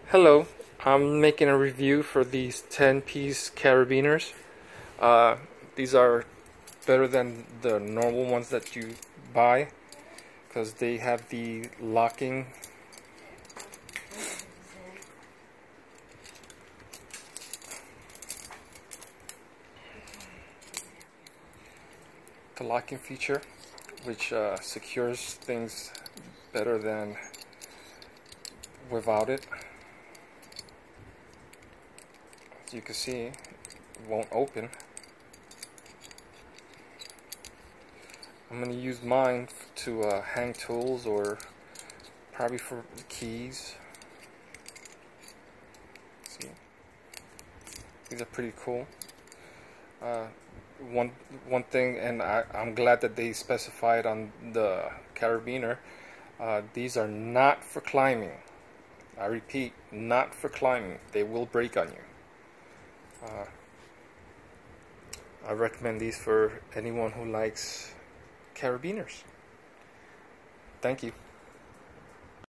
Hello, I'm making a review for these 10-piece carabiners. These are better than the normal ones that you buy because they have the locking feature, which secures things better than without it. As you can see, it won't open. I'm going to use mine to hang tools or probably for keys. See, these are pretty cool. One thing, and I'm glad that they specified on the carabiner, these are not for climbing. I repeat, not for climbing. They will break on you. I recommend these for anyone who likes carabiners. Thank you.